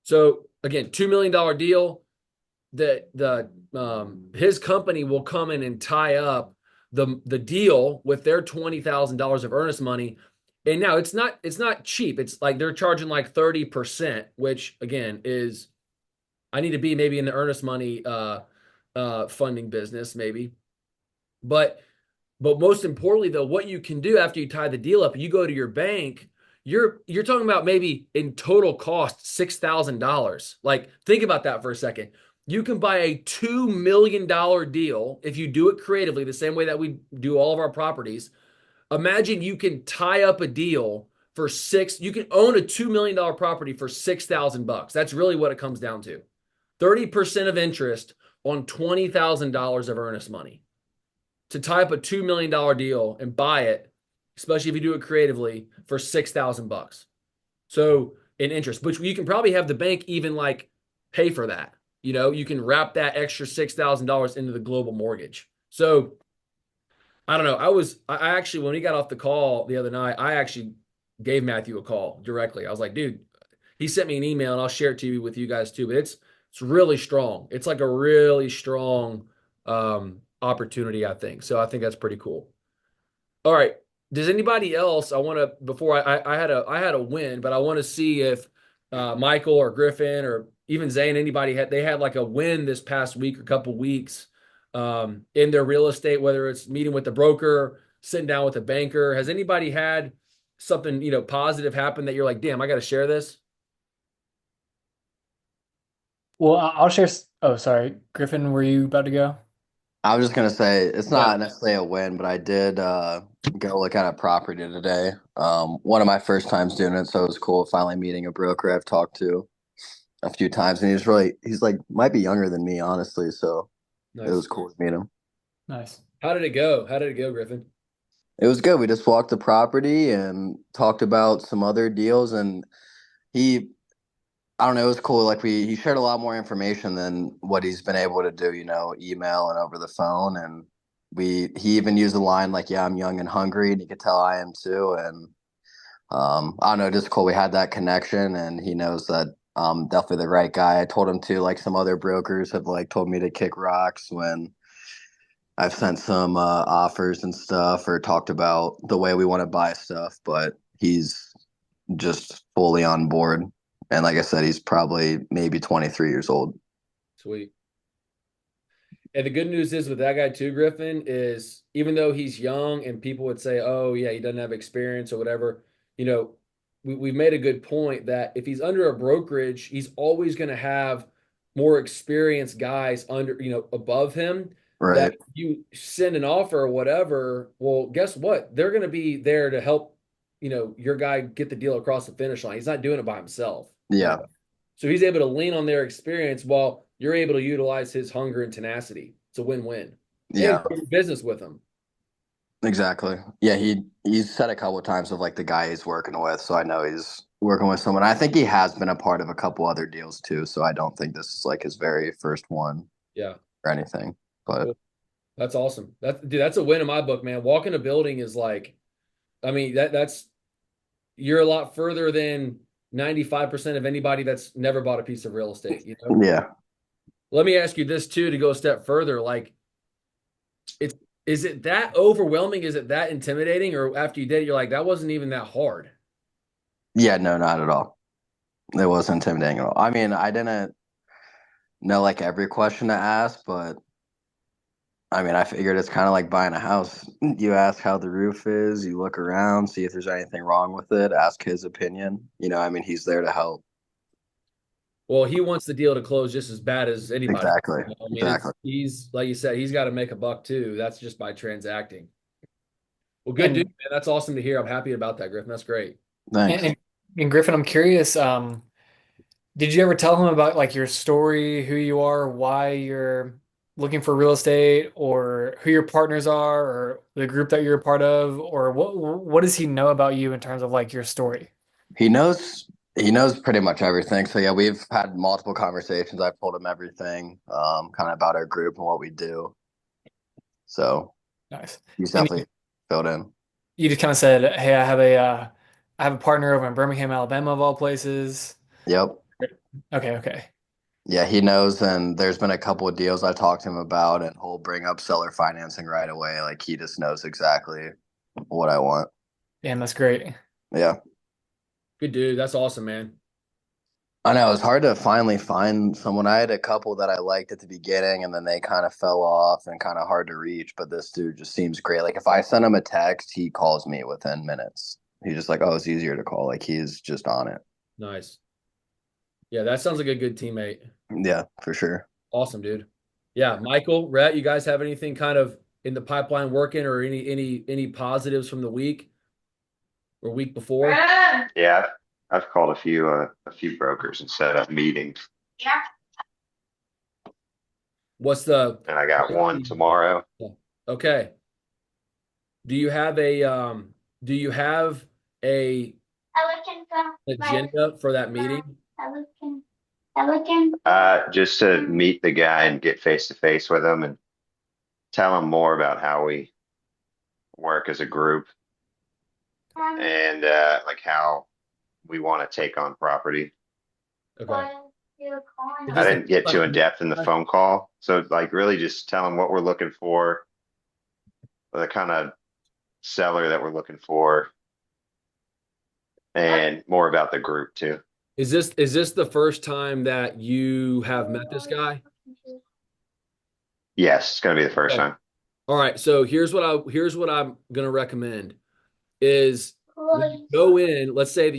So again, $2 million deal. The his company will come in and tie up the deal with their $20,000 of earnest money. And now it's not cheap. It's like they're charging like 30%, which again is I need to be maybe in the earnest money funding business, maybe. But most importantly, though, what you can do after you tie the deal up, you go to your bank, you're talking about maybe in total cost $6,000. Like, think about that for a second. You can buy a $2 million deal if you do it creatively, the same way that we do all of our properties. Imagine you can tie up a deal for you can own a $2 million property for 6,000 bucks. That's really what it comes down to. 30% of interest on $20,000 of earnest money to tie up a $2 million deal and buy it, especially if you do it creatively, for 6,000 bucks. So in interest, which you can probably have the bank even like pay for that. You can wrap that extra $6,000 into the global mortgage. So I don't know. I actually, when we got off the call the other night, I actually gave Matthew a call directly. I was like, dude, he sent me an email and I'll share it to you with you guys too. But it's really strong. It's like a really strong opportunity, I think. So I think that's pretty cool. All right. Does anybody else? I want to before I had a win, but I want to see if Michael or Griffin or even Zane, anybody had like a win this past week or couple weeks in their real estate, whether it's meeting with the broker, sitting down with a banker. Has anybody had something positive happen that you're like, damn, I got to share this? Well, I'll share. Oh, sorry, Griffin, were you about to go? I was just gonna say it's Yeah. not necessarily a win, but I did go look at a property today. One of my first times doing it, so it was cool finally meeting a broker I've talked to a few times, and he's like might be younger than me, honestly. So it was Nice. cool to meet him. Nice. How did it go? How did it go, Griffin? It was good. We just walked the property and talked about some other deals, and he I don't know, it was cool. Like he shared a lot more information than what he's been able to do, email and over the phone. And he even used a line like, "Yeah, I'm young and hungry," and he could tell I am too. And I don't know, just cool. We had that connection, and he knows that I'm definitely the right guy. I told him to, like some other brokers have like told me to kick rocks when I've sent some offers and stuff or talked about the way we want to buy stuff, but he's just fully on board. And like I said, he's probably maybe 23 years old. Sweet. And the good news is with that guy too, Griffin, is even though he's young and people would say, oh, yeah, he doesn't have experience or whatever, you know, we've made a good point that if he's under a brokerage, he's always going to have more experienced guys above him that Right. you send an offer or whatever. Well, guess what? They're going to be there to help, your guy get the deal across the finish line. He's not doing it by himself. Yeah. So he's able to lean on their experience while you're able to utilize his hunger and tenacity. It's a win-win. And Yeah. grow your business with him. Exactly. Yeah. He's said a couple of times of like the guy he's working with. So I know he's working with someone. I think he has been a part of a couple other deals too. So I don't think this is like his very first one Yeah. or anything. But Cool. That's awesome. That's a win in my book, man. Walking a building is like, I mean, that's you're a lot further than 95% of anybody that's never bought a piece of real estate. yeah. Let me ask you this too to go a step further. Like, it's is it that overwhelming? Is it that intimidating? Or after you did it, you're like, that wasn't even that hard. Yeah. No, not at all. It wasn't intimidating at all. I mean, I didn't know like every question to ask, but I mean, I figured it's kind of like buying a house. You ask how the roof is, you look around, see if there's anything wrong with it, ask his opinion. I mean, he's there to help. Well, he wants the deal to close just as bad as anybody. Exactly. I mean, Exactly. he's like you said, he's got to make a buck too. That's just by transacting. Well, good dude, And man. That's awesome to hear. I'm happy about that, Griffin. That's great. and, Thanks. and, and Griffin, I'm curious, did you ever tell him about like your story, who you are, why you're looking for real estate, or who your partners are, or the group that you're a part of, or what does he know about you in terms of like your story? He knows pretty much everything. So yeah, we've had multiple conversations. I've told him everything, kind of about our group and what we do. So Nice. he's And definitely filled in. you just kind of said, "Hey, I have a partner over in Birmingham, Alabama, of all places." Yep. Okay, okay. Yeah, he knows, and there's been a couple of deals I talked to him about, and he'll bring up seller financing right away. Like he just knows exactly what I want. Damn, that's great. Yeah. Good dude. That's awesome, man. I know it's hard to finally find someone. I had a couple that I liked at the beginning, and then they kind of fell off and kind of hard to reach. But this dude just seems great. Like if I send him a text, he calls me within minutes. He's just like, "Oh, it's easier to call." Like he's just on it. Nice. Yeah, that sounds like a good teammate. Yeah, for sure. Awesome, dude. Yeah, Michael, Rhett, you guys have anything kind of in the pipeline working or any positives from the week or week before? Yeah, I've called a few brokers and set up meetings, What's the and I got one tomorrow. okay? Do you have a agenda for that meeting? Just to meet the guy and get face to face with him and tell him more about how we work as a group and like how we want to take on property. Okay. Is I this didn't get too in depth in the a- phone call, so like really just tell him what we're looking for, the kind of seller that we're looking for, and more about the group too. is this the first time that you have met this guy? Yes, it's gonna be the first Okay. time. All right. So here's what I'm gonna recommend is when you go in, let's say that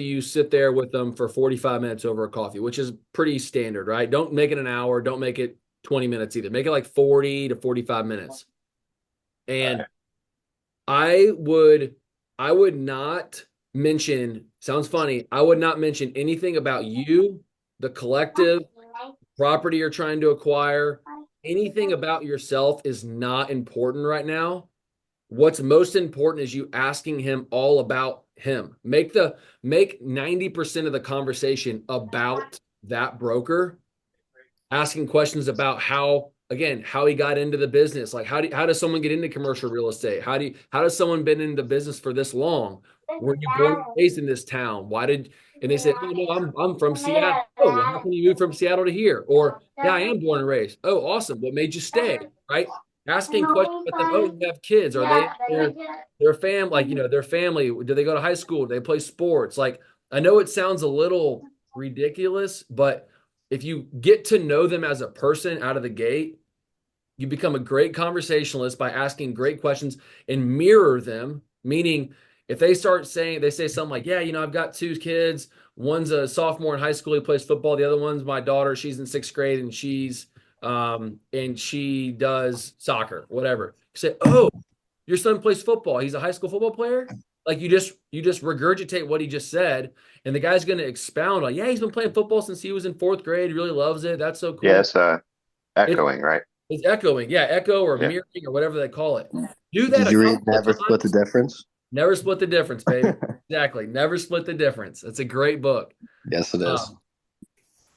you sit there with them for 45 minutes over a coffee, which is pretty standard, right? Don't make it an hour, don't make it 20 minutes either. Make it like 40 to 45 minutes. And Right. I would I would not mention, sounds funny, I would not mention anything about you, the collective, property you're trying to acquire. Anything about yourself is not important right now. What's most important is you asking him all about him. Make 90% of the conversation about that broker, asking questions about how he got into the business. Like how does someone get into commercial real estate? How does someone been in the business for this long? Were you born and raised in this town? Why did and they say, oh no, I'm from Seattle. Oh, well, how can you move from Seattle to here? Or yeah, I am born and raised. Oh, awesome. What made you stay? Right? Asking questions with them. Oh, you have kids. Are they their family, like their family? Do they go to high school? Do they play sports? Like I know it sounds a little ridiculous, but if you get to know them as a person out of the gate, you become a great conversationalist by asking great questions and mirror them. Meaning, if they say something like, yeah, I've got two kids. One's a sophomore in high school. He plays football. The other one's my daughter. She's in sixth grade and she does soccer, whatever. You say, oh, your son plays football. He's a high school football player. Like you just regurgitate what he just said, and the guy's going to expound on, yeah, he's been playing football since he was in fourth grade. He really loves it. That's so Yeah, cool. it's It, echoing, right? it's echoing, yeah, echo or Yeah. mirroring or whatever they call it. Do that Did a you read couple of Never Split the times. Difference? Never split the difference, baby. Exactly. Never split the difference. It's a great book. Yes, it is. Um,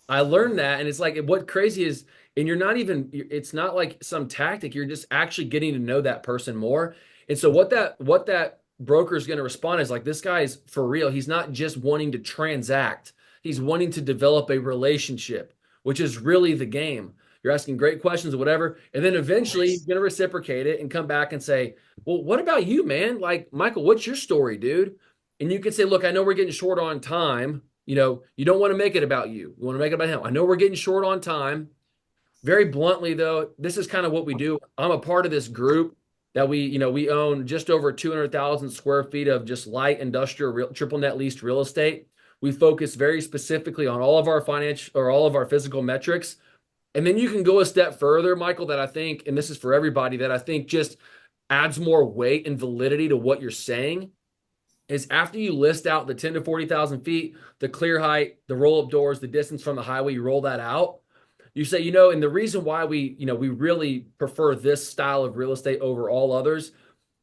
I learned that, and it's like what crazy is, and you're not even. It's not like some tactic. You're just actually getting to know that person more. And so what that broker is going to respond is like, this guy is for real. He's not just wanting to transact. He's wanting to develop a relationship, which is really the game. You're asking great questions or whatever, and then eventually he's going to reciprocate it and come back and say, "Well, what about you, man? Like, Michael, what's your story, dude?" And you can say, "Look, I know we're getting short on time. You don't want to make it about you. You want to make it about him. I know we're getting short on time. Very bluntly, though, this is kind of what we do. I'm a part of this group that we own just over 200,000 square feet of just light industrial triple net leased real estate. We focus very specifically on all of our financial or all of our physical metrics. And then you can go a step further, Michael, that I think, and this is for everybody, that I think just adds more weight and validity to what you're saying is after you list out the 10 to 40,000 feet, the clear height, the roll up doors, the distance from the highway, you roll that out. You say, and the reason why we really prefer this style of real estate over all others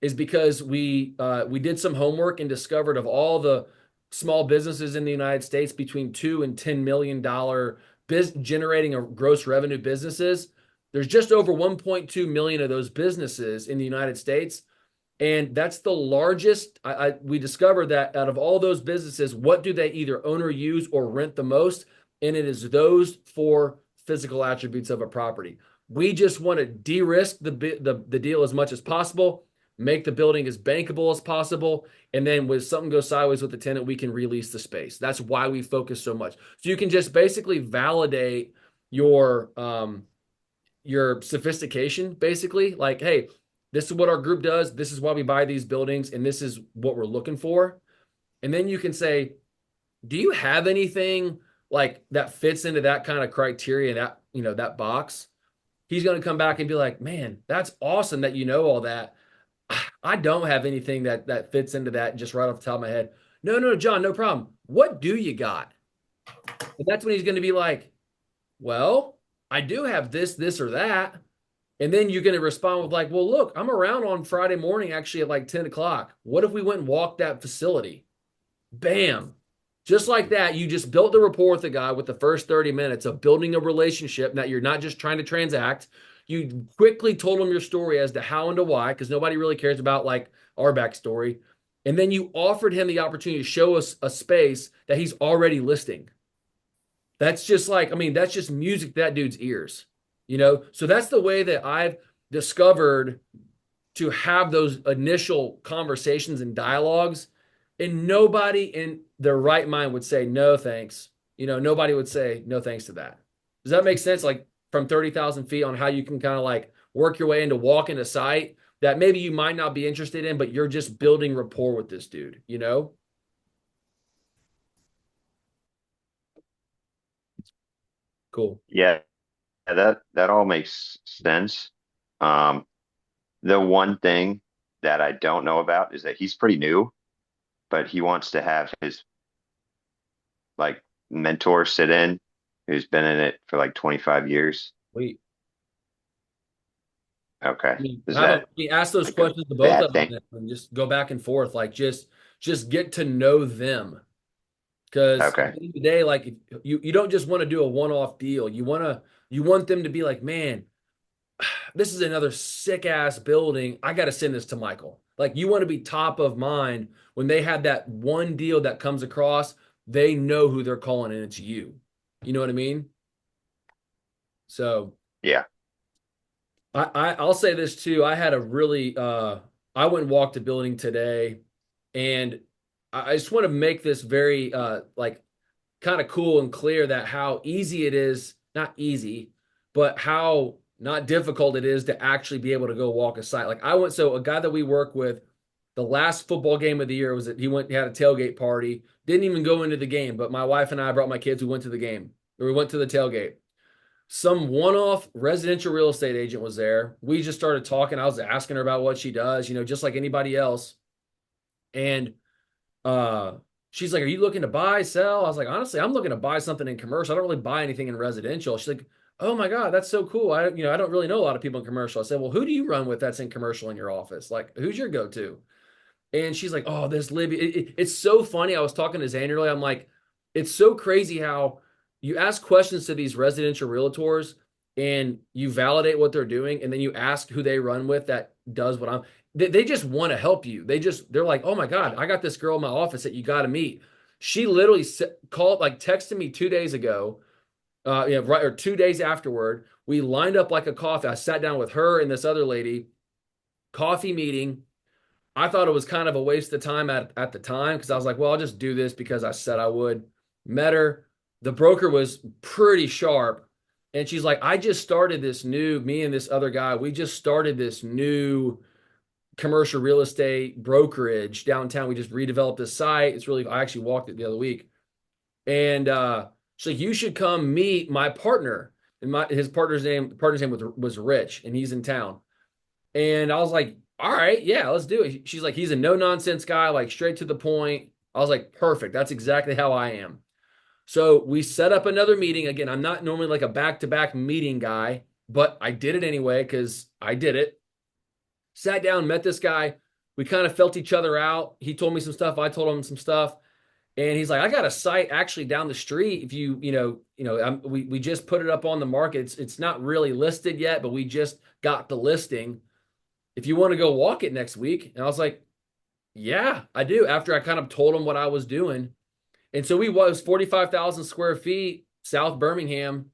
is because we did some homework and discovered of all the small businesses in the United States between $2 and $10 million generating a gross revenue businesses. There's just over 1.2 million of those businesses in the United States. And that's the largest. We discovered that out of all those businesses, what do they either own or use or rent the most? And it is those four physical attributes of a property. We just want to de-risk the deal as much as possible, make the building as bankable as possible, and then when something goes sideways with the tenant, we can release the space. That's why we focus so much. So you can just basically validate your sophistication, basically. Like, hey, this is what our group does. This is why we buy these buildings, and this is what we're looking for. And then you can say, do you have anything like that fits into that kind of criteria, that that box? He's going to come back and be like, man, that's awesome that you know all that. I don't have anything that fits into that just right off the top of my head. No, no, John, no problem. What do you got? And that's when he's going to be like, well, I do have this, or that. And then you're going to respond with like, well, look, I'm around on Friday morning, actually at like 10 o'clock. What if we went and walked that facility? Bam. Just like that, you just built the rapport with the guy with the first 30 minutes of building a relationship that you're not just trying to transact. You quickly told him your story as to how and to why, because nobody really cares about like our backstory. And then you offered him the opportunity to show us a space that he's already listing. That's just like, I mean, that's just music to that dude's ears, So that's the way that I've discovered to have those initial conversations and dialogues. And nobody in their right mind would say, no, thanks. Nobody would say, no, thanks to that. Does that make sense? Like from 30,000 feet on how you can kind of like work your way into walking a site that maybe you might not be interested in, but you're just building rapport with this dude. Cool. Yeah, that all makes sense. Um, the one thing that I don't know about is that he's pretty new, but he wants to have his like mentor sit in who's been in it for like 25 years. Wait. Okay. I mean, Is that ask those like a questions to both bad of them thing? and just go back and forth. Like just get to know them. Because at Okay. the end of the day, like you don't just want to do a one-off deal. You want them to be like, man, this is another sick ass building. I got to send this to Michael. Like you want to be top of mind when they have that one deal that comes across, they know who they're calling and it's you. You know what I mean? So Yeah. I'll say this too. I had a really I went and walked a building today, and I just want to make this very like kind of cool and clear that how easy it is, not easy, but how not difficult it is to actually be able to go walk a site. Like I went, so a guy that we work with, the last football game of the year was that he had a tailgate party, didn't even go into the game, but my wife and I brought my kids, we went to the game, or we went to the tailgate. Some one-off residential real estate agent was there. We just started talking. I was asking her about what she does, just like anybody else. And she's like, are you looking to buy, sell? I was like, honestly, I'm looking to buy something in commercial. I don't really buy anything in residential. She's like, oh my God, that's so cool. I don't really know a lot of people in commercial. I said, well, who do you run with that's in commercial in your office? Like, who's your go-to? And she's like, oh, this Libby. It's so funny. I was talking to Zane earlier. I'm like, it's so crazy how you ask questions to these residential realtors and you validate what they're doing. And then you ask who they run with that does what they just want to help you. They're like, oh my God, I got this girl in my office that you got to meet. She literally called, like texted me 2 days ago, right, or 2 days afterward. We lined up like a coffee. I sat down with her and this other lady, coffee meeting. I thought it was kind of a waste of time at the time because I was like, well, I'll just do this because I said I would. Met her. The broker was pretty sharp. And she's like, me and this other guy, we just started this new commercial real estate brokerage downtown. We just redeveloped this site. I actually walked it the other week. And she's like, you should come meet my partner. And his partner's name was Rich, and he's in town. And I was like, all right, yeah, let's do it. She's like, he's a no nonsense guy, like straight to the point. I was like, perfect. That's exactly how I am. So we set up another meeting. Again, I'm not normally like a back-to-back meeting guy, but I did it anyway because I did it. Sat down, met this guy. We kind of felt each other out. He told me some stuff. I told him some stuff. And he's like, I got a site actually down the street. If we just put it up on the market. It's not really listed yet, but we just got the listing. if you want to go walk it next week. And I was like, yeah, I do. After I kind of told him what I was doing. And so we was 45,000 square feet, South Birmingham.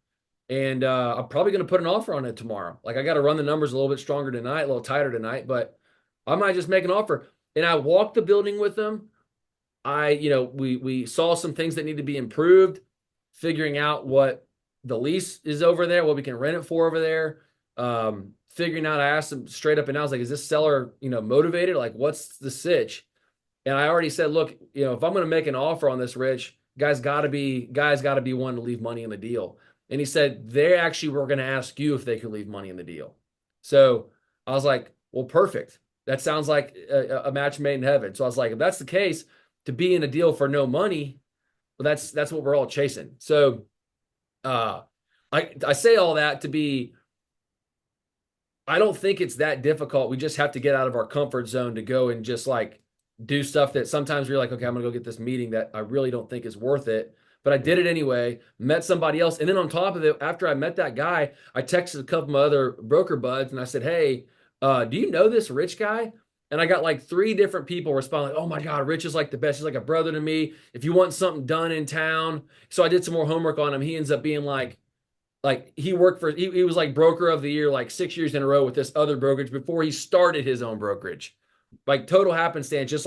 And I'm probably going to put an offer on it tomorrow. Like I got to run the numbers a little bit stronger tonight, a little tighter tonight, but I might just make an offer. And I walked the building with them. We saw some things that need to be improved, figuring out what the lease is over there, what we can rent it for over there. Figuring out, I asked them straight up and down, I was like, is this seller, motivated? Like, what's the sitch? And I already said, look, if I'm going to make an offer on this, Rich, guys got to be one to leave money in the deal. And he said they actually were going to ask you if they could leave money in the deal. So I was like, well, perfect. That sounds like a match made in heaven. So I was like, if that's the case, to be in a deal for no money, well, that's what we're all chasing. So uh, I say all that to be, I don't think it's that difficult. We just have to get out of our comfort zone to go and just like do stuff that sometimes you're like, okay, I'm gonna go get this meeting that I really don't think is worth it. But I did it anyway, met somebody else. And then on top of it, after I met that guy, I texted a couple of my other broker buds and I said, hey, do you know this Rich guy? And I got like 3 different people responding, oh my God, Rich is like the best. He's like a brother to me. If you want something done in town. So I did some more homework on him. He ends up being like he worked for he was like broker of the year like 6 years in a row with this other brokerage before he started his own brokerage, like total happenstance, just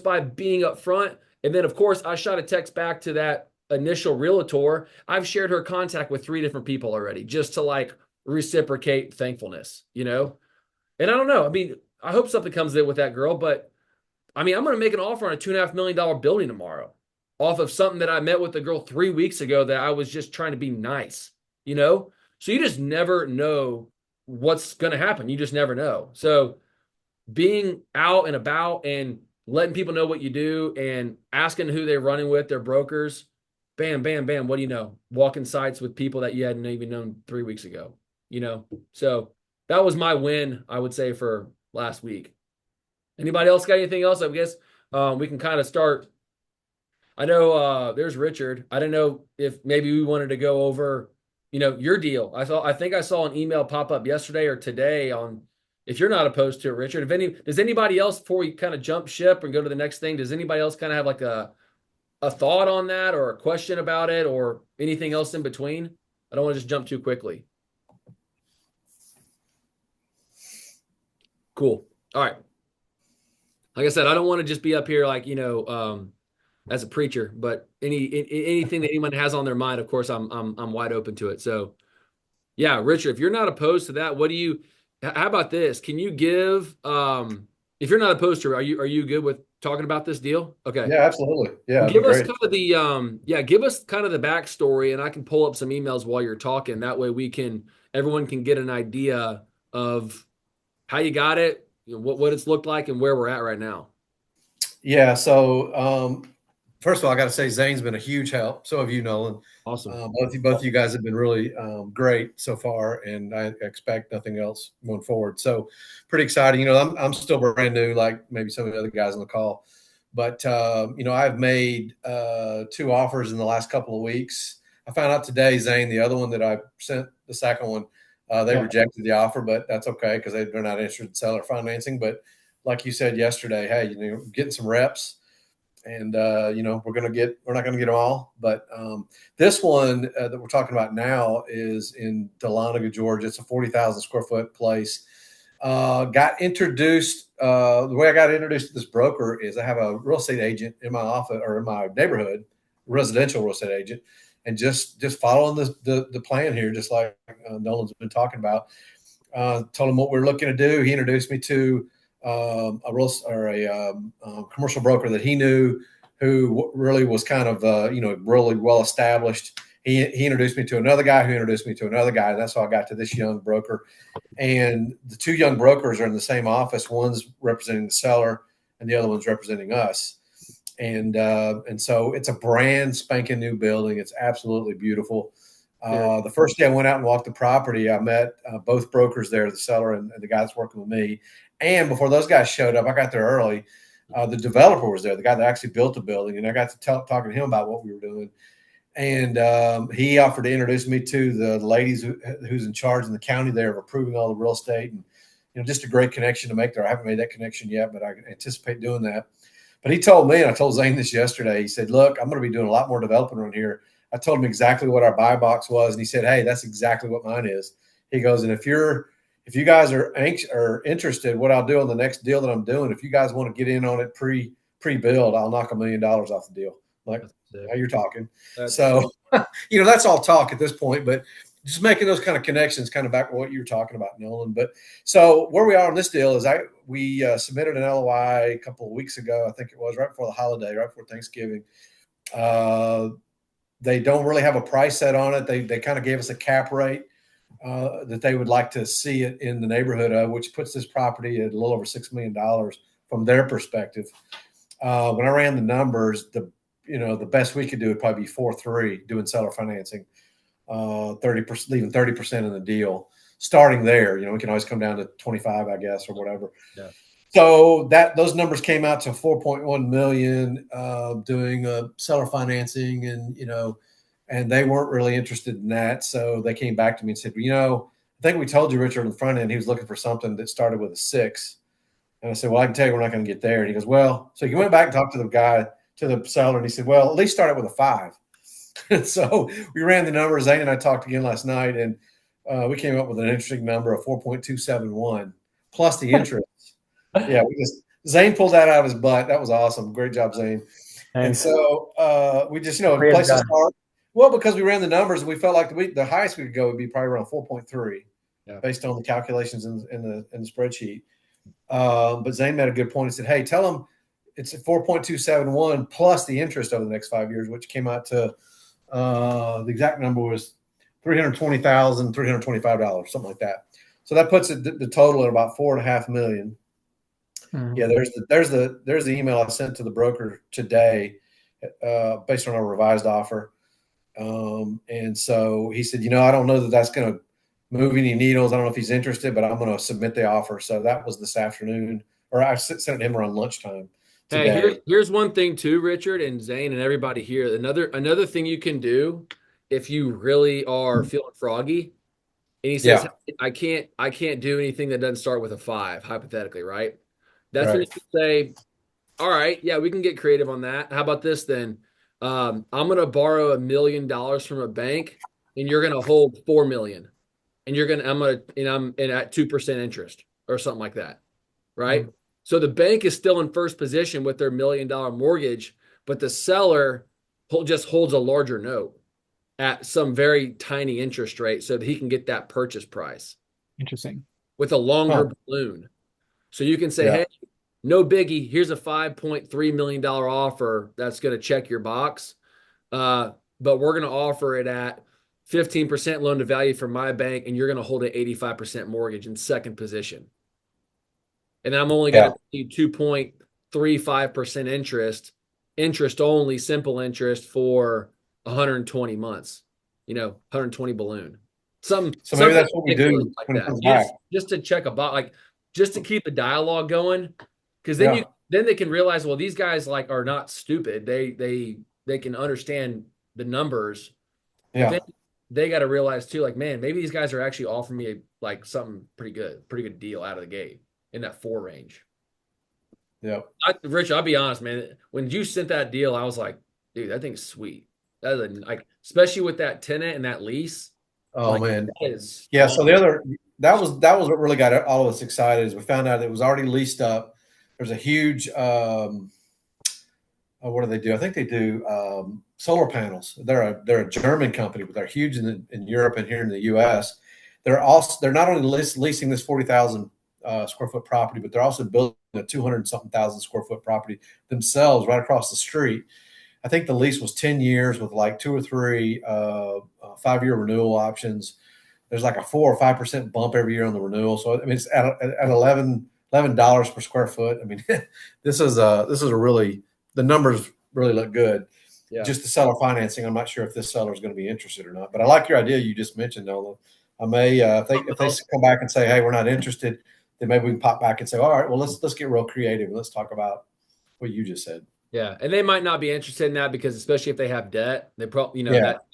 by being up front. And then of course I shot a text back to that initial realtor. I've shared her contact with 3 different people already just to like reciprocate thankfulness. And I don't know, I mean, I hope something comes in with that girl, but I mean, I'm going to make an offer on a $2.5 million building tomorrow off of something that I met with the girl 3 weeks ago that I was just trying to be nice, you know? So you just never know what's going to happen. You just never know. So being out and about and letting people know what you do and asking who they're running with, their brokers, bam, bam, bam. What do you know? Walking sites with people that you hadn't even known 3 weeks ago. So that was my win, I would say, for last week. Anybody else got anything else? I guess we can kind of start. I know there's Richard. I don't know if maybe we wanted to go over, your deal. I think I saw an email pop up yesterday or today on if you're not opposed to it, Richard. Does anybody else before we kind of jump ship and go to the next thing, does anybody else kind of have like a thought on that or a question about it or anything else in between? I don't want to just jump too quickly. Cool. All right. Like I said, I don't want to just be up here like, as a preacher, but anything that anyone has on their mind, of course, I'm wide open to it. So yeah, Richard, if you're not opposed to that, how about this? Can you give, if you're not opposed to it, are you good with talking about this deal? Okay. Yeah, absolutely. Yeah, it'd be Give us great. kind of give us kind of the backstory and I can pull up some emails while you're talking. That way everyone can get an idea of how you got it, what it's looked like and where we're at right now. Yeah. So, first of all, I got to say Zane's been a huge help. So have you, Nolan. Awesome. Both you guys have been really great so far, and I expect nothing else going forward. So, pretty exciting. I'm still brand new, like maybe some of the other guys on the call, but I've made 2 offers in the last couple of weeks. I found out today, Zane, the other one that I sent, the second one, they rejected the offer, but that's okay because they're not interested in seller financing. But like you said yesterday, hey, getting some reps. And we're not going to get them all, but this one that we're talking about now is in Dahlonega, Georgia. It's a 40,000 square foot place. Got introduced. The way I got introduced to this broker is I have a real estate agent in my office or in my neighborhood, residential real estate agent, and just following the plan here, just like Nolan's been talking about. Told him what we're looking to do. He introduced me to a commercial broker that he knew who really was kind of really well established. He introduced me to another guy who introduced me to another guy. That's how I got to this young broker. And the 2 young brokers are in the same office. One's representing the seller and the other one's representing us. And so it's a brand spanking new building. It's absolutely beautiful. The first day I went out and walked the property, I met both brokers there, the seller and the guy that's working with me. And before those guys showed up, I got there early. The developer was there, the guy that actually built the building, and I got to talking to him about what we were doing. And he offered to introduce me to the ladies who's in charge in the county there of approving all the real estate. And just a great connection to make there. I haven't made that connection yet, but I anticipate doing that. But he told me, and I told Zane this yesterday, he said, look, I'm going to be doing a lot more developing around here. I told him exactly what our buy box was, and he said, hey, that's exactly what mine is. He goes, and if you guys are anxious or interested, what I'll do on the next deal that I'm doing, if you guys want to get in on it pre-build, I'll knock $1 million off the deal. Like, now you're talking. So, that's all talk at this point, but just making those kind of connections, kind of back to what you were talking about, Nolan. But so where we are on this deal is we submitted an LOI a couple of weeks ago. I think it was right before the holiday, right before Thanksgiving. They don't really have a price set on it. They kind of gave us a cap rate that they would like to see it in the neighborhood of, which puts this property at a little over $6 million from their perspective. When I ran the numbers, the best we could do would probably be 4.3 doing seller financing. 30%, leaving 30% in the deal. Starting there, we can always come down to 25, I guess, or whatever. Yeah. So those numbers came out to 4.1 million doing seller financing, and they weren't really interested in that. So they came back to me and said, I think we told you, Richard, on the front end, he was looking for something that started with a 6. And I said, well, I can tell you we're not going to get there. And he goes, well, so he went back and talked to the seller, and he said, well, at least start it with a 5. So we ran the numbers. Zane and I talked again last night, and we came up with an interesting number of 4.271 plus the interest. Yeah, Zane pulled that out of his butt. That was awesome. Great job, Zane. Thanks. And so we just, place to start. Well, because we ran the numbers, we felt like the highest we could go would be probably around 4.3, based on the calculations in the spreadsheet. But Zane made a good point. He said, "Hey, tell them it's at 4.271 plus the interest over the next 5 years," which came out to the exact number was $320,325, something like that. So that puts the total at about $4.5 million. Mm-hmm. Yeah, there's the email I sent to the broker today, based on our revised offer. And so he said, I don't know that that's going to move any needles. I don't know if he's interested, but I'm going to submit the offer. So that was this afternoon, or I sent it to him around lunchtime today. Hey, here's one thing too, Richard and Zane and everybody here. Another thing you can do if you really are feeling froggy, and he says, I can't do anything that doesn't start with a 5, hypothetically, right? That's when you can say, all right, yeah, we can get creative on that. How about this then? I'm going to borrow $1 million from a bank, and you're going to hold $4 million, and I'm at 2% interest or something like that, right? Mm-hmm. So the bank is still in first position with their $1 million mortgage, but the seller just holds a larger note at some very tiny interest rate so that he can get that purchase price. Interesting. With a longer balloon. So you can say, hey, no biggie, here's a $5.3 million offer that's going to check your box. But we're going to offer it at 15% loan to value from my bank, and you're going to hold an 85% mortgage in second position. And I'm only going to pay 2.35% interest only, simple interest for 120 months, 120 balloon. So maybe that's what we do like that. Just to check a box, like just to keep the dialogue going. Because then they can realize, well, these guys are not stupid. They can understand the numbers. Yeah. But then they got to realize too, man, maybe these guys are actually offering me something pretty good deal out of the gate in that 4 range. Yeah. Rich, I'll be honest, man. When you sent that deal, I was like, dude, that thing's sweet. That is especially with that tenant and that lease. Oh man. Yeah. So that was what really got all of us excited is we found out it was already leased up. There's a huge, what do they do? I think they do solar panels. They're a German company, but they're huge in Europe and here in the U.S. They're not only leasing this 40,000 square foot property, but they're also building a 200-something thousand square foot property themselves right across the street. I think the lease was 10 years with 2 or 3 5-year renewal options. There's a 4 or 5% bump every year on the renewal. So it's at $11 per square foot. This is a really, the numbers really look good. Yeah. Just the seller financing, I'm not sure if this seller is going to be interested or not. But I like your idea you just mentioned, Nolan. I may if they come back and say, hey, we're not interested, then maybe we can pop back and say, all right, well let's get real creative and let's talk about what you just said. Yeah, and they might not be interested in that because especially if they have debt, they probably that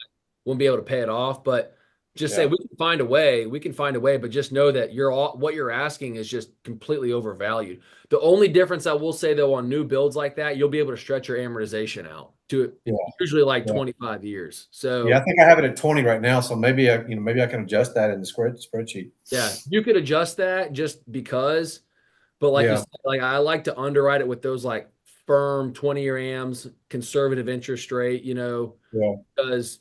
won't be able to pay it off. But just say Yeah. we can find a way. We can find a way, but just know that what you're asking is just completely overvalued. The only difference I will say though on new builds like that, you'll be able to stretch your amortization out to Yeah. usually like Yeah. 25 years. Yeah. I So think I have it at 20 right now. So maybe I can adjust that in the spreadsheet. yeah, you could adjust that just because, but like you Yeah. said, like I like to underwrite it with those like firm 20-year AMs, conservative interest rate, Yeah. because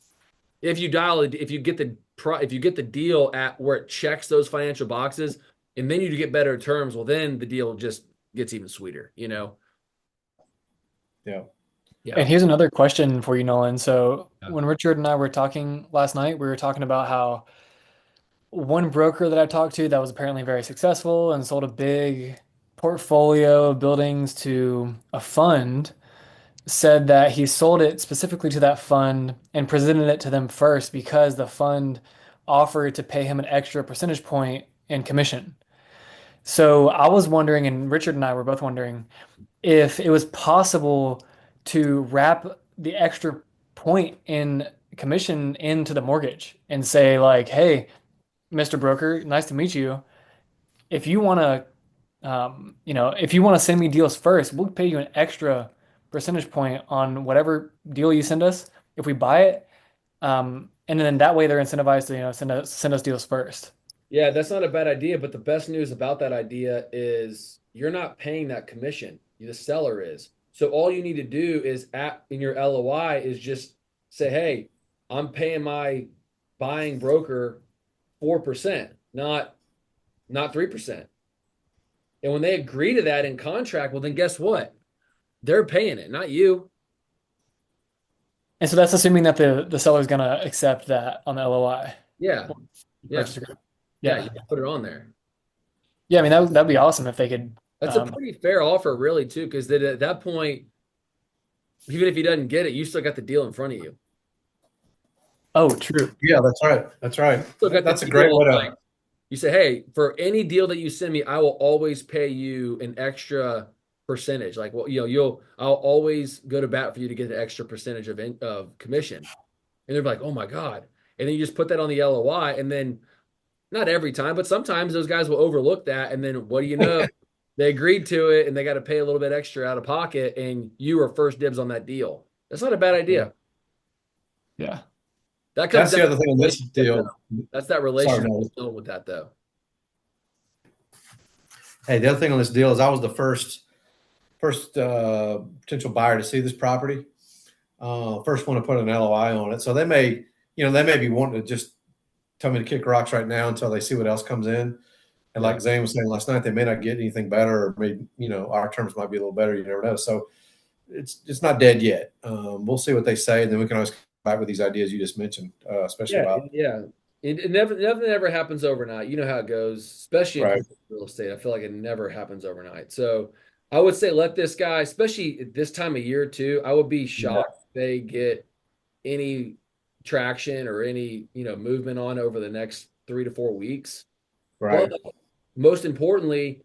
if you dial it, if you get the deal at where it checks those financial boxes, and then you get better terms, well, then the deal just gets even sweeter. Yeah. Yeah. And here's another question for you, Nolan. So Yeah. when Richard and I were talking last night, we were talking about how one broker that I talked to that was apparently very successful and sold a big portfolio of buildings to a fund said that he sold it specifically to that fund and presented it to them first because the fund offered to pay him an extra percentage point in commission. So I was wondering, and Richard and I were both wondering, if it was possible to wrap the extra point in commission into the mortgage and say, like, hey, Mr. Broker, nice to meet you. If you want to, if you want to send me deals first, we'll pay you an extra percentage point on whatever deal you send us if we buy it. And then that way they're incentivized to, send us deals first. Yeah, that's not a bad idea, but the best news about that idea is you're not paying that commission. The seller is. So all you need to do is in your LOI is just say, "Hey, I'm paying my buying broker 4%, not 3%." And when they agree to that in contract, well, then guess what? They're paying it, not you. And so that's assuming that the seller's gonna accept that on the LOI Yeah, or yeah, purchase agreement. yeah. You Yeah. can put it on there. Yeah, I mean that'd be awesome if they could. That's a pretty fair offer, really, too, because then at that point, even if he doesn't get it, you still got the deal in front of you. Oh, true. Yeah. That's right. That's right. Still got the That's a great deal. way Like to. you say, hey, for any deal that you send me, I will always pay you an extra percentage. Like, well, I'll always go to bat for you to get an extra percentage of commission. And they're like, oh my God. And then you just put that on the LOI, and then not every time, but sometimes those guys will overlook that. And then what do you know? They agreed to it and they got to pay a little bit extra out of pocket, and you are first dibs on that deal. That's not a bad idea. Yeah. That comes That's down the other to thing on this relationship, deal. though. That's that Sorry, relationship no. built with that, though. Hey, the other thing on this deal is I was the first potential buyer to see this property. First one to put an LOI on it. So they may be wanting to just tell me to kick rocks right now until they see what else comes in. And Yeah. like Zane was saying last night, they may not get anything better, or maybe our terms might be a little better. You never know. So it's not dead yet. We'll see what they say, and then we can always come back with these ideas you just mentioned, especially Yeah, about yeah. It never nothing ever happens overnight. You know how it goes, especially in right. commercial real estate. I feel like it never happens overnight. So I would say let this guy, especially at this time of year too, I would be Yeah, shocked if they get any traction or any, movement on over the next 3 to 4 weeks. But right. most importantly,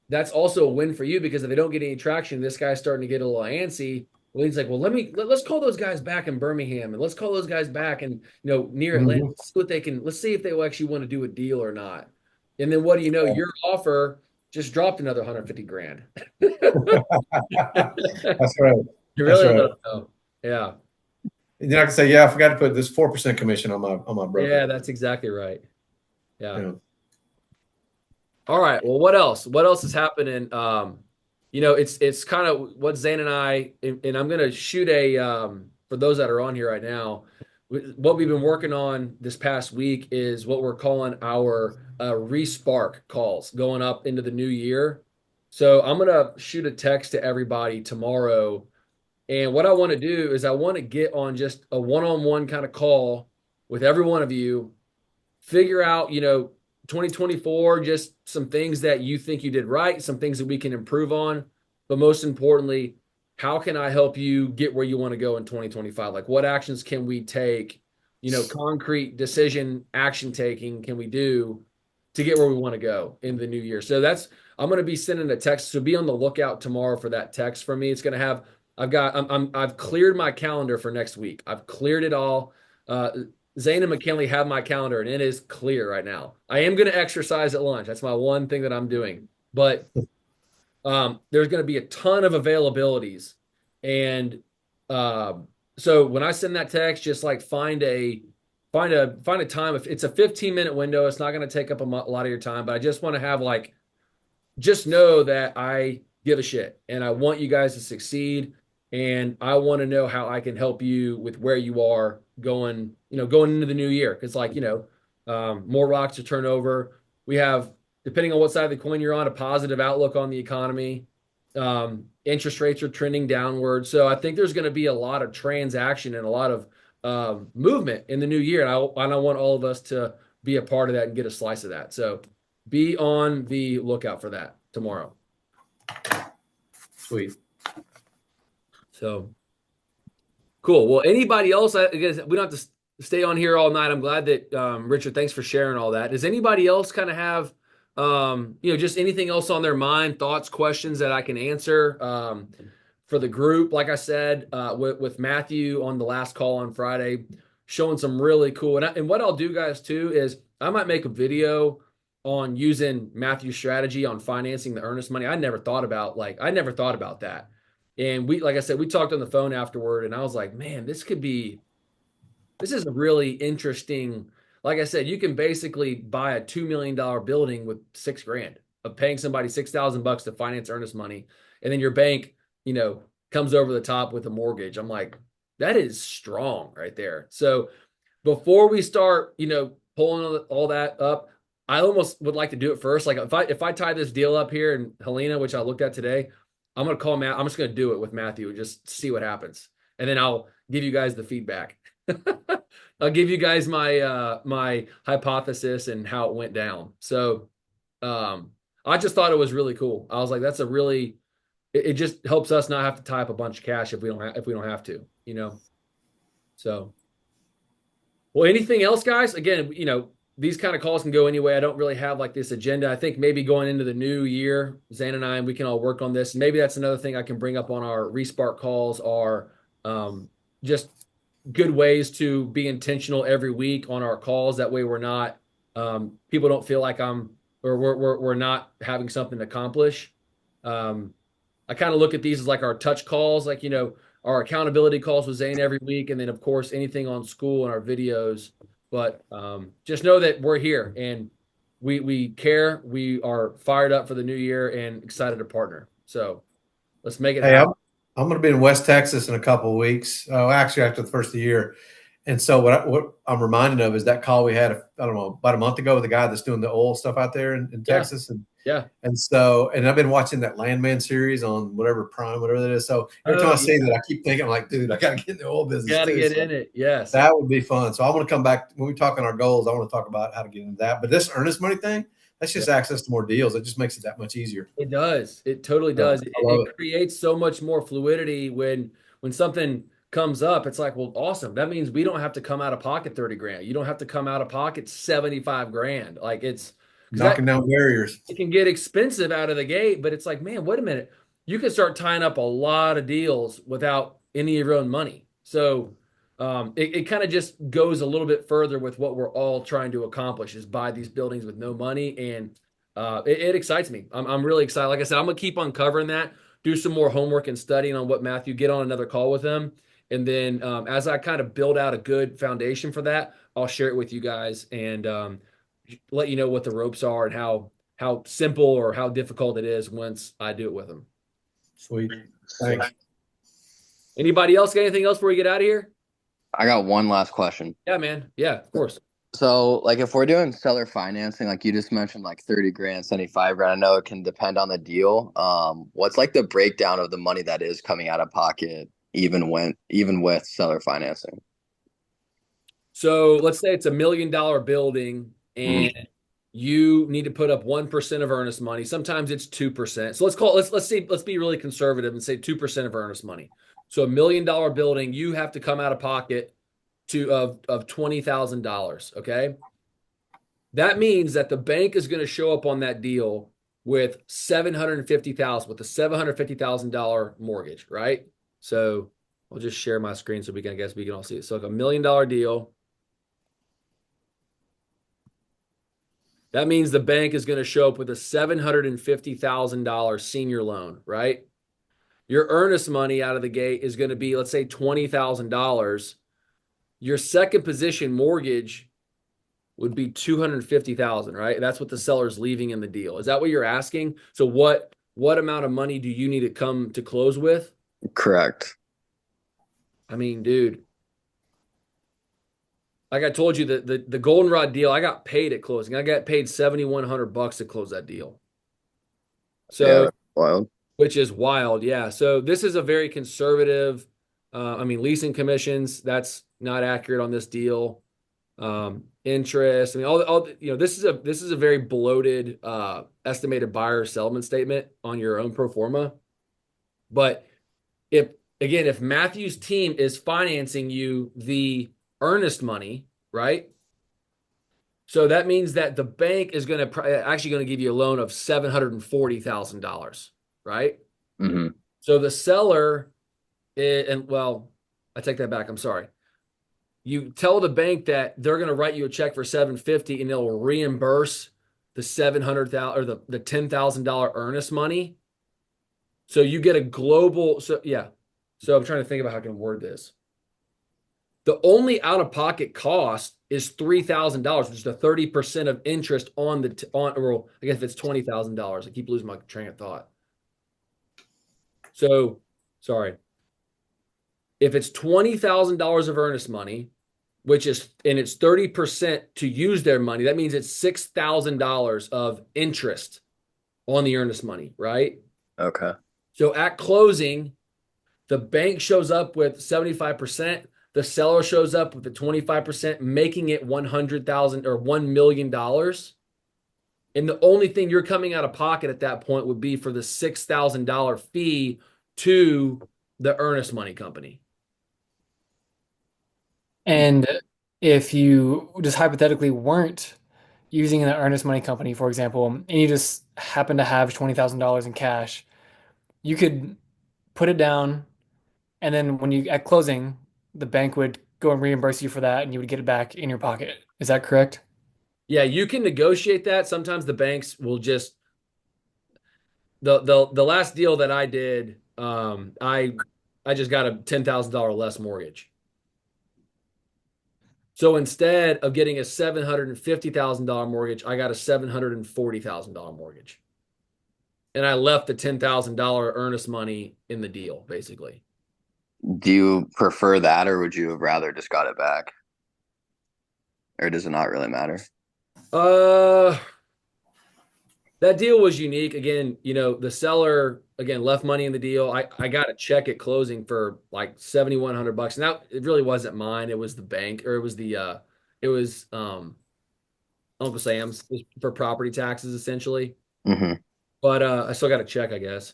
that's also a win for you because if they don't get any traction, this guy's starting to get a little antsy. Well, he's like, well, let's call those guys back in Birmingham and let's call those guys back and near Atlanta. Mhm. Let's see if they will actually want to do a deal or not. And then what do you know? Your offer just dropped another 150 grand. That's right. You That's really let right. them know. Yeah. And then I can say, yeah, I forgot to put this 4% commission on my broker. Yeah, that's exactly right. Yeah. Yeah. All right. Well, what else? What else is happening? It's kind of what Zane and I and I'm gonna shoot a for those that are on here right now. What we've been working on this past week is what we're calling our respark calls going up into the new year. So I'm gonna shoot a text to everybody tomorrow, and what I want to do is I want to get on just a one-on-one kind of call with every one of you, figure out, 2024, just some things that you think you did right, some things that we can improve on. But most importantly, how can I help you get where you want to go in 2025? Like, what actions can we take? Concrete decision action taking can we do to get where we want to go in the new year? So I'm going to be sending a text. So be on the lookout tomorrow for that text from me. It's going to have, I've cleared my calendar for next week. I've cleared it all. Zane and McKinley have my calendar, and it is clear right now. I am going to exercise at lunch. That's my one thing that I'm doing. But there's going to be a ton of availabilities, and so when I send that text, just like find a time. If it's a 15-minute window, it's not going to take up a lot of your time. But I just want to have like just know that I give a shit and I want you guys to succeed. And I want to know how I can help you with where you are going into the new year. Cause like, more rocks to turn over. We have, depending on what side of the coin you're on, a positive outlook on the economy. Interest rates are trending downward. So I think there's going to be a lot of transaction and a lot of movement in the new year. And I want all of us to be a part of that and get a slice of that. So be on the lookout for that tomorrow. Sweet. So cool. Well, anybody else? I guess we don't have to stay on here all night. I'm glad that Richard, thanks for sharing all that. Does anybody else kind of have just anything else on their mind, thoughts, questions that I can answer for the group? Like I said, with Matthew on the last call on Friday, showing some really cool. And what I'll do, guys, too, is I might make a video on using Matthew's strategy on financing the earnest money. I never thought about that. And like I said, we talked on the phone afterward, and I was like, man, this is a really interesting. Like I said, you can basically buy a $2 million building with $6,000 of paying somebody $6,000 to finance earnest money. And then your bank, comes over the top with a mortgage. I'm like, that is strong right there. So before we start, pulling all that up, I almost would like to do it first. Like if I tie this deal up here in Helena, which I looked at today, I'm going to call Matt. I'm just going to do it with Matthew and just see what happens. And then I'll give you guys the feedback. I'll give you guys my hypothesis and how it went down. So I just thought it was really cool. I was like, it just helps us not have to tie up a bunch of cash if we don't have to, So, well, anything else, guys? Again, these kind of calls can go anyway. I don't really have like this agenda. I think maybe going into the new year, Zane and we can all work on this. Maybe that's another thing I can bring up on our Respark calls are just good ways to be intentional every week on our calls. That way we're not, people don't feel like we're not having something to accomplish. I kind of look at these as like our touch calls, like, our accountability calls with Zane every week. And then of course, anything on school and our videos, but just know that we're here and we care. We are fired up for the new year and excited to partner. So let's make it happen. I'm going to be in West Texas in a couple of weeks. Oh, actually, after the first of the year. And so what I'm reminded of is that call we had, I don't know, about a month ago with the guy that's doing the oil stuff out there in Texas. And I've been watching that Landman series on whatever Prime, whatever that is. So every time I see that, I keep thinking, I'm like, dude, I got to get in the oil business. Got to get in it. Yes. That would be fun. So I want to come back when we talk on our goals. I want to talk about how to get into that. But this earnest money thing, that's just access to more deals. It just makes it that much easier. It does. It totally does. It creates so much more fluidity when something comes up. It's like, well, awesome. That means we don't have to come out of pocket 30 grand. You don't have to come out of pocket 75 grand. Like it's knocking down barriers. It can get expensive out of the gate, but it's like, man, wait a minute. You can start tying up a lot of deals without any of your own money. So it kind of just goes a little bit further with what we're all trying to accomplish is buy these buildings with no money. And it excites me. I'm really excited. Like I said, I'm going to keep uncovering that, do some more homework and studying on what Matthew, get on another call with him. And then as I kind of build out a good foundation for that, I'll share it with you guys and let you know what the ropes are and how simple or how difficult it is once I do it with them. Sweet. Thanks. Anybody else got anything else before we get out of here? I got one last question. Yeah, man. Yeah, of course. So, like, if we're doing seller financing, like you just mentioned, like 30 grand, 75 grand, I know it can depend on the deal. What's like the breakdown of the money that is coming out of pocket, even with seller financing? So let's say it's $1 million building and you need to put up 1% of earnest money. Sometimes it's 2%. So let's be really conservative and say 2% of earnest money. So $1 million building, you have to come out of pocket of $20,000. Okay. That means that the bank is going to show up on that deal with $750,000 with a $750,000 mortgage, right? So I'll just share my screen so we can all see it. So like $1 million deal, That means the bank is going to show up with a $750,000 senior loan, right? Your earnest money out of the gate is going to be, let's say, $20,000. Your second position mortgage would be 250,000, right? That's what the seller's leaving in the deal. Is that what you're asking? So what amount of money do you need to come to close with? Correct. I mean, dude, like I told you, the goldenrod deal, I got paid at closing. I got paid $7,100 to close that deal. Yeah, So, that's wild. which is wild, yeah. So this is a very conservative. I mean, leasing commissions, that's not accurate on this deal. Interest. I mean, this is a very bloated estimated buyer settlement statement on your own pro forma. But if Matthew's team is financing you the earnest money, right? So that means that the bank is going to actually going to give you a loan of $740,000, right? Hmm. So the seller and well, I take that back. I'm sorry. You tell the bank that they're going to write you a check for 750 and they'll reimburse the 700,000 or the $10,000 earnest money. So you get a global. So yeah. So I'm trying to think about how I can word this. The only out of pocket cost is $3,000, which is the 30% of interest on or I guess if it's $20,000. I keep losing my train of thought. So sorry. If it's $20,000 of earnest money, and it's 30% to use their money, that means it's $6,000 of interest on the earnest money, right? Okay. So at closing, the bank shows up with 75%, the seller shows up with the 25%, making it 100,000 or $1 million. And the only thing you're coming out of pocket at that point would be for the $6,000 fee to the earnest money company. And if you just hypothetically weren't using an earnest money company, for example, and you just happen to have $20,000 in cash, you could put it down, and then when you at closing, the bank would go and reimburse you for that, and you would get it back in your pocket. Is that correct? Yeah, you can negotiate that. Sometimes the banks will just the last deal that I did, I just got a $10,000 less mortgage. So instead of getting a $750,000 mortgage, I got a $740,000 mortgage. And I left the $10,000 earnest money in the deal, basically. Do you prefer that, or would you have rather just got it back? Or does it not really matter? Uh, that deal was unique. Again, the seller again left money in the deal. I got a check at closing for like $7,100. Now it really wasn't mine. It was the bank, or it was Uncle Sam's for property taxes essentially. Hmm. But I still got a check, I guess.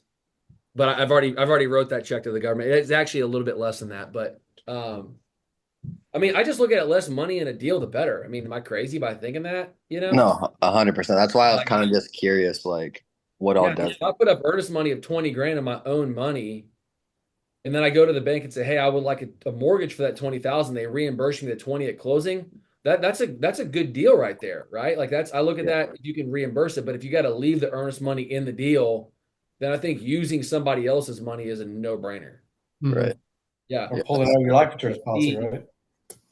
But I've already wrote that check to the government. It's actually a little bit less than that, but I mean, I just look at it, less money in a deal, the better. I mean, am I crazy by thinking that? No, 100%. That's why I was Like, kind of just curious, like what all yeah, does. if I put up earnest money of 20 grand of my own money, and then I go to the bank and say, "Hey, I would like a mortgage for that 20,000." They reimburse me the 20 at closing. That's a good deal right there, right? Like I look at Yeah. that if you can reimburse it, but if you got to leave the earnest money in the deal, then I think using somebody else's money is a no-brainer. Mhm. Right. Yeah. Or Yeah. pulling out of your life insurance policy, right?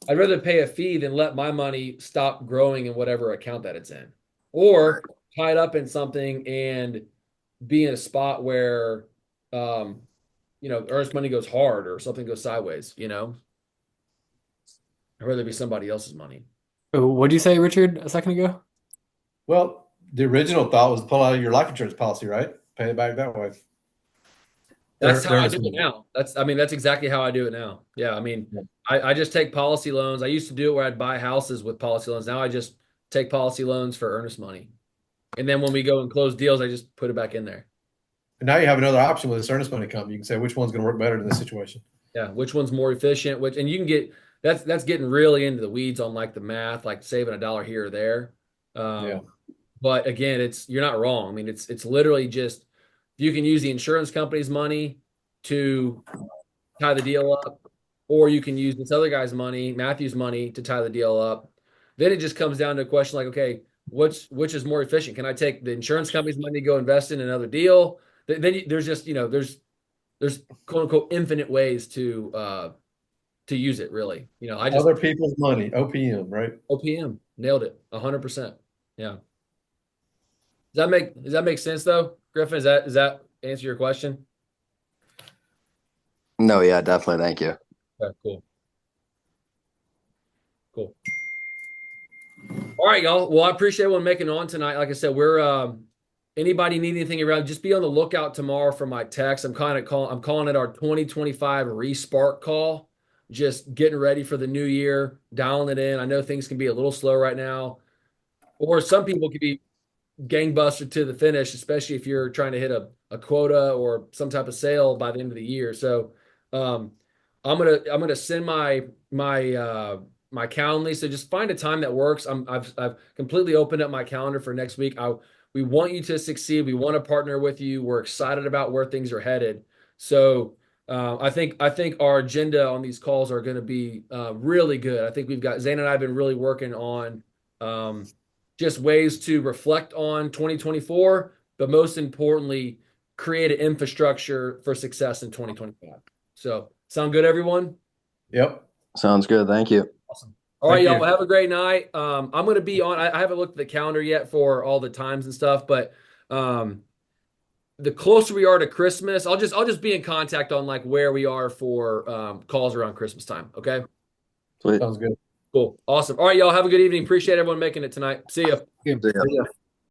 I'd rather pay a fee than let my money stop growing in whatever account that it's in, or tie it up in something and be in a spot where, um, earnest money goes hard or something goes sideways. I'd rather be somebody else's money. Oh, what did you say, Richard, a second ago? Well, the original thought was pull out of your life insurance policy, right? Pay it back that way. That's how There I is do it now. That's exactly how I do it now. Yeah. I mean, I just take policy loans. I used to do it where I'd buy houses with policy loans. Now I just take policy loans for earnest money. And then when we go and close deals, I just put it back in there. And now you have another option with this earnest money company. You can say which one's going to work better in this situation. Yeah, which one's more efficient? And you can get that's getting really into the weeds on like the math, like saving a dollar here or there. Yeah. But again, you're not wrong. I mean, it's literally just you can use the insurance company's money to tie the deal up, or you can use this other guy's money, Matthew's money, to tie the deal up. Then it just comes down to a question like, okay, which is more efficient? Can I take the insurance company's money to go invest in another deal? There's just, there's quote unquote infinite ways to use it, really. I just Other people's money, OPM, right? OPM nailed it 100%. Yeah. Does that make sense though, Griffin? Does that answer your question? No, yeah, definitely. Thank you. Okay, cool. Cool. All right, y'all. Well, I appreciate everyone making it on tonight. Like I said, we're anybody need anything around, just be on the lookout tomorrow for my text. I'm calling it our 2025 re-spark call. Just getting ready for the new year, dialing it in. I know things can be a little slow right now, or some people could be gangbuster to the finish, especially if you're trying to hit a quota or some type of sale by the end of the year. So um, I'm gonna send my Calendly. So just find a time that works. I've completely opened up my calendar for next week. We want you to succeed. We want to partner with you. We're excited about where things are headed. So I think our agenda on these calls are going to be really good. I think Zane and I have been really working on um, just ways to reflect on 2024, but most importantly, create an infrastructure for success in 2025. So, sound good, everyone? Yep. Sounds good. Thank you. Awesome. All right, Thank y'all. you. Well, have a great night. I'm going to be on. I haven't looked at the calendar yet for all the times and stuff, but um, the closer we are to Christmas, I'll just be in contact on like where we are for calls around Christmas time. Okay. Sweet. Sounds good. Cool. Awesome. All right, y'all. Have a good evening. Appreciate everyone making it tonight. See you. Yeah. See ya. See ya.